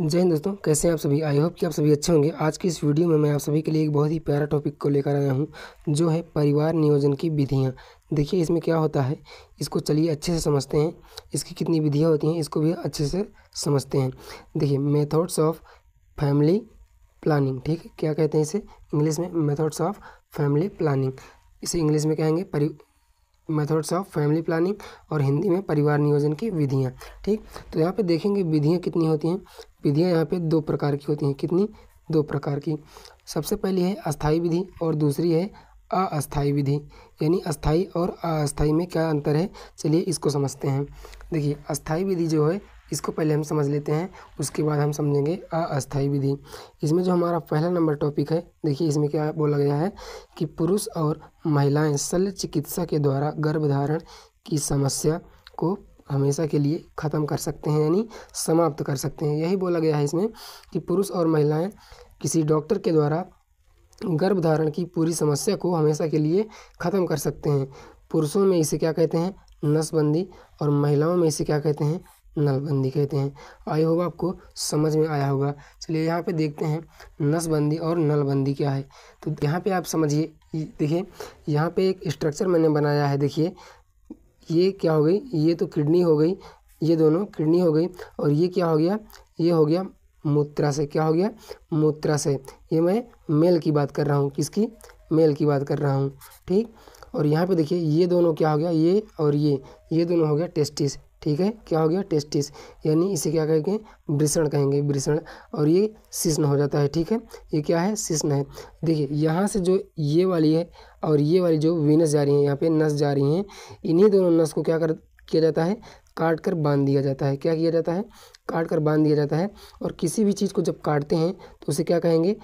जय हिंद दोस्तों, कैसे हैं आप सभी। आई होप कि आप सभी अच्छे होंगे। आज की इस वीडियो में मैं आप सभी के लिए एक बहुत ही प्यारा टॉपिक को लेकर आया हूं, जो है परिवार नियोजन की विधियां। देखिए इसमें क्या होता है, इसको चलिए अच्छे से समझते हैं। इसकी कितनी विधियां होती हैं इसको भी अच्छे से समझते हैं। देखिए मेथड्स ऑफ फैमिली प्लानिंग, ठीक है, क्या कहते हैं इसे इंग्लिश में, मेथड्स ऑफ फैमिली प्लानिंग। इसे इंग्लिश में कहेंगे मेथड्स ऑफ फैमिली प्लानिंग, और हिंदी में परिवार नियोजन की विधियाँ। ठीक, तो यहाँ पे देखेंगे विधियाँ कितनी होती हैं। विधियाँ यहाँ पे दो प्रकार की होती हैं। कितनी? दो प्रकार की। सबसे पहली है अस्थाई विधि और दूसरी है अस्थाई विधि। यानी अस्थाई और अस्थाई में क्या अंतर है, चलिए इसको समझते हैं। देखिए अस्थाई विधि जो है इसको पहले हम समझ लेते हैं, उसके बाद हम समझेंगे अस्थाई विधि। इसमें जो हमारा पहला नंबर टॉपिक है, देखिए इसमें क्या बोला गया है कि पुरुष और महिलाएं शल्य चिकित्सा के द्वारा गर्भधारण की समस्या को हमेशा के लिए ख़त्म कर सकते हैं, यानी समाप्त कर सकते हैं। यही बोला गया है इसमें कि पुरुष और महिलाएं किसी डॉक्टर के द्वारा गर्भधारण की पूरी समस्या को हमेशा के लिए ख़त्म कर सकते हैं। पुरुषों में इसे क्या कहते हैं, नसबंदी, और महिलाओं में इसे क्या कहते हैं, नलबंदी कहते हैं। आई होप आपको समझ में आया होगा। चलिए यहाँ पे देखते हैं नसबंदी और नलबंदी क्या है। तो यहाँ पे आप समझिए, देखिए यहाँ पे एक स्ट्रक्चर मैंने बनाया है। देखिए ये क्या हो गई, ये तो किडनी हो गई, ये दोनों किडनी हो गई, और ये क्या हो गया, ये हो गया मूत्राशय। क्या हो गया, मूत्राशय। ये मैं मेल की बात कर रहा हूँ, किसकी, मेल की बात कर रहा हूँ। ठीक, और यहाँ पे देखिए ये दोनों क्या हो गया, ये और ये दोनों हो गया टेस्टिस। ठीक है, क्या हो गया, टेस्टिस। यानी इसे क्या कहेंगे, वृषण कहेंगे, वृषण। और ये शिश्न हो जाता है। ठीक है, ये क्या है, शिश्न है। देखिए यहाँ से जो ये वाली है और ये वाली जो वीनस जा रही है, यहाँ पे नस जा रही हैं, इन्हीं दोनों नस को क्या किया जाता है, काट कर बांध दिया जाता है। क्या किया जाता है, काट कर बांध दिया जाता है। और किसी भी चीज़ को जब काटते हैं तो उसे क्या कहेंगे,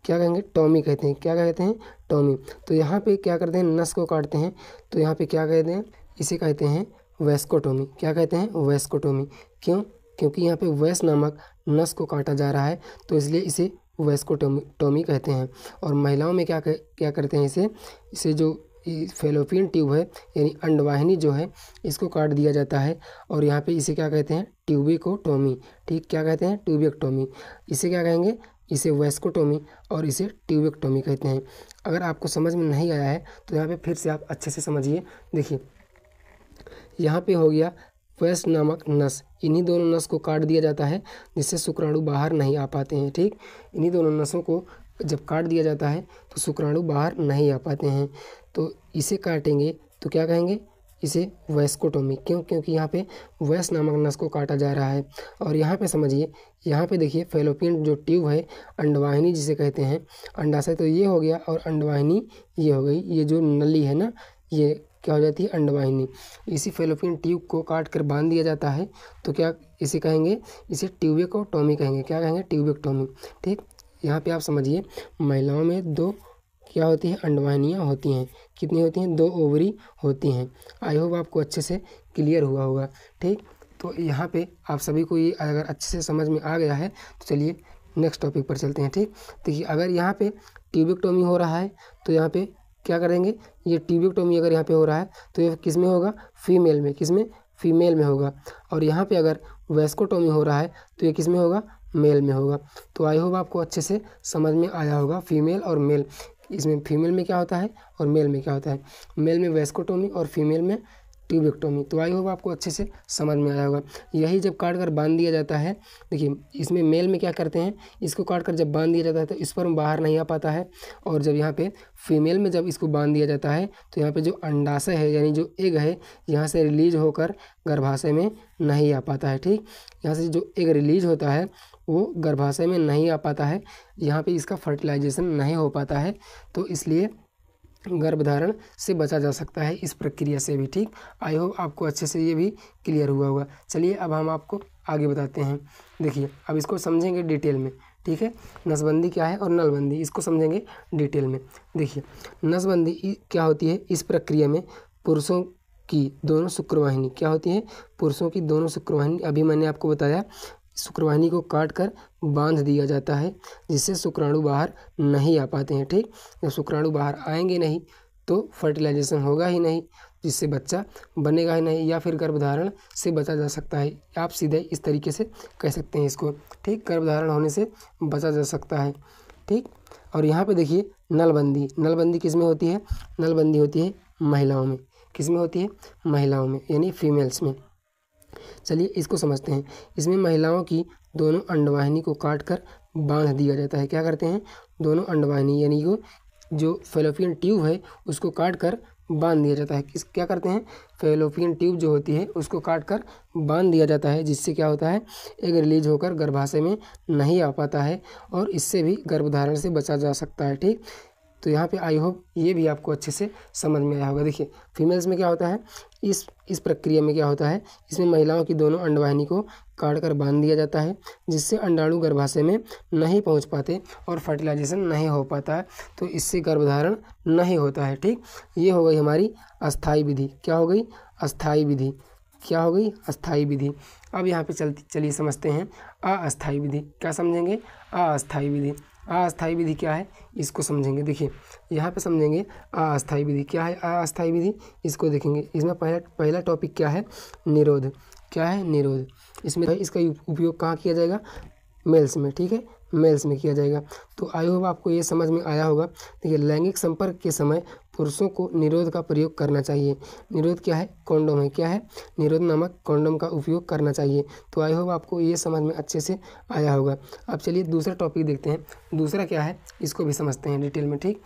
क्या कहेंगे, टॉमी कहते हैं। क्या कहते हैं, टॉमी। तो यहाँ पे क्या करते हैं, नस को काटते हैं तो यहाँ पे क्या कहते हैं, इसे कहते हैं वेस्कोटोमी। क्या कहते हैं, वेस्कोटोमी। क्यों? क्योंकि यहाँ पे वेस नामक नस को काटा जा रहा है, तो इसलिए इसे वेस्कोटोमी कहते हैं। और महिलाओं में क्या करते हैं, इसे जो फेलोपियन ट्यूब है, यानी अंडवाहिनी जो है, इसको काट दिया जाता है। और यहाँ पे इसे क्या कहते हैं, ट्यूबिकोटोमी। ठीक, क्या कहते हैं, ट्यूबिकोटोमी। इसे क्या कहेंगे, इसे वेस्कोटोमी और इसे ट्यूबिकोटोमी कहते हैं। अगर आपको समझ में नहीं आया है तो यहाँ पे फिर से आप अच्छे से समझिए। देखिए यहाँ पे हो गया वेस्ट नामक नस, इन्हीं दोनों नस को काट दिया जाता है जिससे शुक्राणु बाहर नहीं आ पाते हैं। ठीक, इन्हीं दोनों नसों को जब काट दिया जाता है तो शुक्राणु बाहर नहीं आ पाते हैं। तो इसे काटेंगे तो क्या कहेंगे, इसे वेस्कोटोमी। क्यों? क्योंकि यहाँ पे वेस नामक नस को काटा जा रहा है। और यहाँ पे समझिए, यहाँ पे देखिए फेलोपियन जो ट्यूब है, अंडवाहिनी जिसे कहते हैं, अंडाशय तो ये हो गया और अंडवाहिनी ये हो गई। ये जो नली है ना, ये क्या हो जाती है, अंडवाहिनी। इसी फेलोपियन ट्यूब को काट कर बांध दिया जाता है तो क्या इसे कहेंगे, इसे ट्यूबिकोटोमी कहेंगे। क्या कहेंगे, ट्यूबिकोटोमी। ठीक, यहाँ पे आप समझिए महिलाओं में दो क्या होती है, अंडवाहिनियाँ होती हैं। कितनी होती हैं, दो ओवरी होती हैं। आई होप आपको अच्छे से क्लियर हुआ होगा। ठीक, तो यहाँ पे आप सभी को ये अगर अच्छे से समझ में आ गया है तो चलिए नेक्स्ट टॉपिक पर चलते हैं। ठीक, देखिए अगर यहाँ पे ट्यूबिकोटोमी हो रहा है तो यहाँ पे क्या करेंगे, ये ट्यूबिकोटोमी अगर यहाँ पे हो रहा है तो ये किस में होगा, फीमेल में। किस में, फीमेल में होगा। और यहाँ पे अगर वेस्कोटोमी हो रहा है तो ये किस में होगा, मेल में होगा। तो आई होप आपको अच्छे से समझ में आया होगा, फीमेल और मेल। इसमें फीमेल में क्या होता है और मेल में क्या होता है। मेल में वेस्कोटोमी और फीमेल में ट्यूबिकोटोमी। तो आई होप आपको अच्छे से समझ में आया होगा। यही जब काट कर बांध दिया जाता है, देखिए इसमें मेल में क्या करते हैं, इसको काट कर जब बांध दिया जाता है तो स्पर्म बाहर नहीं आ पाता है। और जब यहाँ पे फीमेल में जब इसको बांध दिया जाता है तो यहाँ पे जो अंडाशय है, यानी जो एग है, यहाँ से रिलीज होकर गर्भाशय में नहीं आ पाता है। ठीक, यहाँ से जो एग रिलीज होता है वो गर्भाशय में नहीं आ पाता है, यहाँ पे इसका फर्टिलाइजेशन नहीं हो पाता है। तो इसलिए गर्भधारण से बचा जा सकता है इस प्रक्रिया से भी। ठीक, आई होप आपको अच्छे से ये भी क्लियर हुआ होगा। चलिए अब हम आपको आगे बताते हैं। देखिए अब इसको समझेंगे डिटेल में। ठीक है, नसबंदी क्या है और नलबंदी, इसको समझेंगे डिटेल में। देखिए नसबंदी क्या होती है, इस प्रक्रिया में पुरुषों की दोनों शुक्रवाहिनी क्या होती है, पुरुषों की दोनों शुक्रवाहिनी, अभी मैंने आपको बताया, शुक्रवाहिनी को काट कर बांध दिया जाता है जिससे शुक्राणु बाहर नहीं आ पाते हैं। ठीक, जब शुक्राणु बाहर आएंगे नहीं तो फर्टिलाइजेशन होगा ही नहीं, जिससे बच्चा बनेगा ही नहीं, या फिर गर्भधारण से बचा जा सकता है। आप सीधे इस तरीके से कह सकते हैं इसको, ठीक। गर्भधारण होने से बचा जा सकता है, ठीक। और यहाँ पे देखिए नलबंदी, नलबंदी किस में होती है? नलबंदी होती है महिलाओं में। किस में होती है? महिलाओं में, यानी फीमेल्स में। चलिए इसको समझते हैं। इसमें महिलाओं की दोनों अंडवाहिनी को काट कर बांध दिया जाता है। क्या करते हैं? दोनों अंडवाहिनी यानी वो जो फेलोपियन ट्यूब है उसको काट कर बांध दिया जाता है। क्या करते हैं? फेलोपियन ट्यूब जो होती है उसको काट कर बांध दिया जाता है, जिससे क्या होता है, एग रिलीज होकर गर्भाशय में नहीं आ पाता है और इससे भी गर्भधारण से बचा जा सकता है, ठीक। तो यहाँ पे आई होप ये भी आपको अच्छे से समझ में आया होगा। देखिए फीमेल्स में क्या होता है, इस प्रक्रिया में क्या होता है, इसमें महिलाओं की दोनों अंडवाहिनी को काट कर बांध दिया जाता है, जिससे अंडाणु गर्भाशय में नहीं पहुँच पाते और फर्टिलाइजेशन नहीं हो पाता है, तो इससे गर्भधारण नहीं होता है, ठीक। ये हो गई हमारी अस्थायी विधि। क्या हो गई? अस्थायी विधि। क्या हो गई? अस्थायी विधि। अब यहाँ पे चलिए समझते हैं अस्थायी विधि। क्या समझेंगे? अस्थायी विधि। अस्थायी विधि क्या है इसको समझेंगे। देखिए यहाँ पे समझेंगे अस्थायी विधि क्या है। अस्थायी विधि इसको देखेंगे। इसमें पहला टॉपिक क्या है? निरोध। क्या है? निरोध। इसमें इसका उपयोग कहाँ किया जाएगा? मेल्स में, ठीक है, मेल्स में किया जाएगा। तो आई होप आपको ये समझ में आया होगा। देखिए लैंगिक संपर्क के समय पुरुषों को निरोध का प्रयोग करना चाहिए। निरोध क्या है? कॉन्डोम है। क्या है? निरोध नामक कॉन्डोम का उपयोग करना चाहिए। तो आई होप आपको ये समझ में अच्छे से आया होगा। अब चलिए दूसरा टॉपिक देखते हैं। दूसरा क्या है इसको भी समझते हैं डिटेल में, ठीक।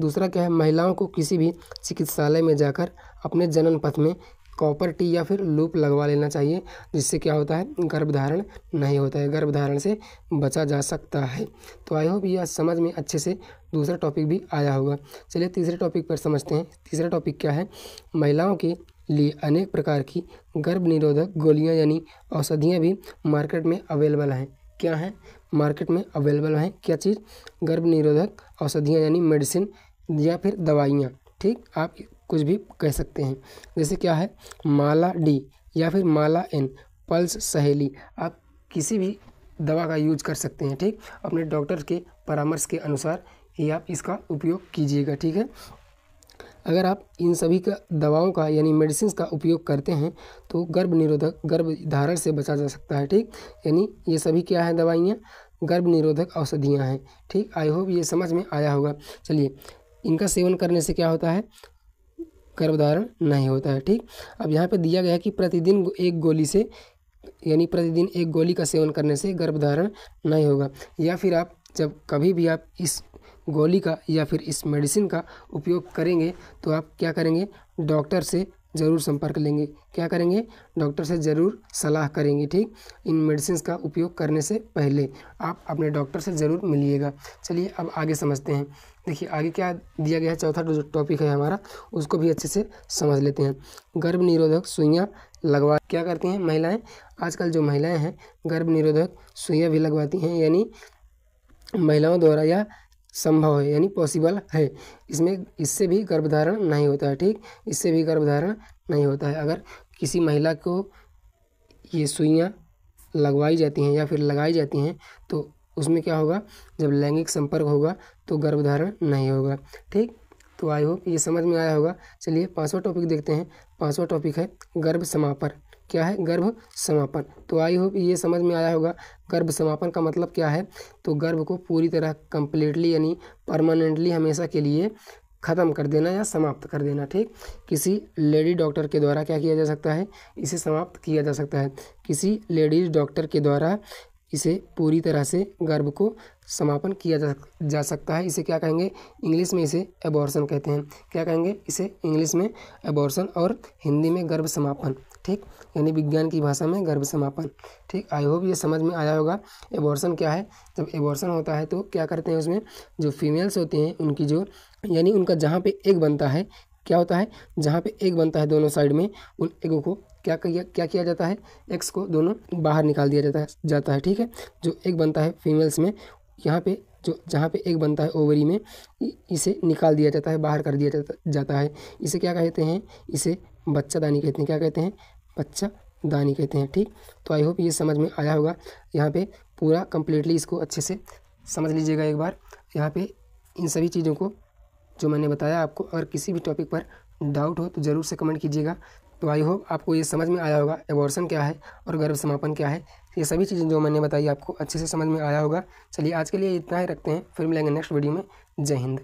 दूसरा क्या है? महिलाओं को किसी भी चिकित्सालय में जाकर अपने जनन पथ में कॉपर टी या फिर लूप लगवा लेना चाहिए, जिससे क्या होता है, गर्भधारण नहीं होता है, गर्भधारण से बचा जा सकता है। तो आई होप ये समझ में अच्छे से दूसरा टॉपिक भी आया होगा। चलिए तीसरे टॉपिक पर समझते हैं। तीसरा टॉपिक क्या है? महिलाओं के लिए अनेक प्रकार की गर्भ निरोधक गोलियां यानी औषधियाँ भी मार्केट में अवेलेबल हैं। क्या है? मार्केट में अवेलेबल हैं। क्या चीज़? गर्भ निरोधक औषधियाँ यानी मेडिसिन या फिर दवाइयाँ, ठीक। आप कुछ भी कह सकते हैं। जैसे क्या है? माला डी या फिर माला एन, पल्स सहेली। आप किसी भी दवा का यूज कर सकते हैं, ठीक। अपने डॉक्टर के परामर्श के अनुसार ही आप इसका उपयोग कीजिएगा, ठीक है। अगर आप इन सभी का दवाओं का यानी मेडिसिन का उपयोग करते हैं तो गर्भ निरोधक गर्भधारण से बचा जा सकता है, ठीक। यानी ये सभी क्या है? दवाइयाँ गर्भ निरोधक औषधियाँ हैं, ठीक। आई होप ये समझ में आया होगा। चलिए इनका सेवन करने से क्या होता है? गर्भधारण नहीं होता है, ठीक। अब यहाँ पे दिया गया है कि प्रतिदिन एक गोली से यानी प्रतिदिन एक गोली का सेवन करने से गर्भधारण नहीं होगा। या फिर आप जब कभी भी आप इस गोली का या फिर इस मेडिसिन का उपयोग करेंगे तो आप क्या करेंगे? डॉक्टर से ज़रूर संपर्क लेंगे। क्या करेंगे? डॉक्टर से ज़रूर सलाह करेंगे, ठीक। इन मेडिसिन का उपयोग करने से पहले आप अपने डॉक्टर से ज़रूर मिलिएगा। चलिए अब आगे समझते हैं। देखिए आगे क्या दिया गया है, चौथा जो टॉपिक है हमारा उसको भी अच्छे से समझ लेते हैं। गर्भ निरोधक सुइयाँ लगवा क्या करती हैं महिलाएं? आजकल जो महिलाएं हैं गर्भ निरोधक सुइयाँ भी लगवाती हैं, यानी महिलाओं द्वारा यह संभव है यानी पॉसिबल है। इससे भी गर्भधारण नहीं होता है, ठीक। इससे भी गर्भधारण नहीं होता है। अगर किसी महिला को ये सुइयाँ लगवाई जाती हैं या फिर लगाई जाती हैं तो उसमें क्या होगा? जब लैंगिक संपर्क होगा तो गर्भधारण नहीं होगा, ठीक। तो आई होप ये समझ में आया होगा। चलिए पांचवा टॉपिक देखते हैं। पांचवा टॉपिक है गर्भ समापन। क्या है? गर्भ समापन। तो आई होप ये समझ में आया होगा। गर्भ समापन का मतलब क्या है? तो गर्भ को पूरी तरह कंप्लीटली यानी परमानेंटली हमेशा के लिए ख़त्म कर देना या समाप्त कर देना, ठीक। किसी लेडी डॉक्टर के द्वारा क्या किया जा सकता है? इसे समाप्त किया जा सकता है। किसी लेडीज डॉक्टर के द्वारा इसे पूरी तरह से गर्भ को समापन किया जा सकता है। इसे क्या कहेंगे? इंग्लिश में इसे एबॉर्शन कहते हैं। क्या कहेंगे? इसे इंग्लिश में एबॉर्शन और हिंदी में गर्भ समापन, ठीक। यानी विज्ञान की भाषा में गर्भ समापन, ठीक। आई होप ये समझ में आया होगा। एबॉर्शन क्या है? जब एबॉर्शन होता है तो क्या करते हैं, उसमें जो फीमेल्स होती हैं उनकी जो यानी उनका जहाँ पे एग बनता है, क्या होता है? जहाँ पे एग बनता है दोनों साइड में, उन एगों को क्या किया जाता है? एग्स को दोनों बाहर निकाल दिया जाता है, ठीक है। जो एग बनता है फीमेल्स में, यहाँ पे जो जहाँ पे एग बनता है ओवरी में, इसे निकाल दिया जाता है, बाहर कर दिया जाता है। इसे क्या कहते हैं? इसे बच्चादानी कहते हैं। क्या कहते हैं? बच्चादानी कहते हैं, ठीक। तो आई होप ये समझ में आया होगा। यहाँ पे पूरा कंप्लीटली इसको अच्छे से समझ लीजिएगा एक बार। यहाँ पे इन सभी चीज़ों को जो मैंने बताया आपको, अगर किसी भी टॉपिक पर डाउट हो तो ज़रूर से कमेंट कीजिएगा। तो आई होप आपको ये समझ में आया होगा एबॉर्शन क्या है और गर्भ समापन क्या है। ये सभी चीज़ें जो मैंने बताई आपको अच्छे से समझ में आया होगा। चलिए आज के लिए इतना ही रखते हैं, फिर मिलेंगे नेक्स्ट वीडियो में। जय हिंद।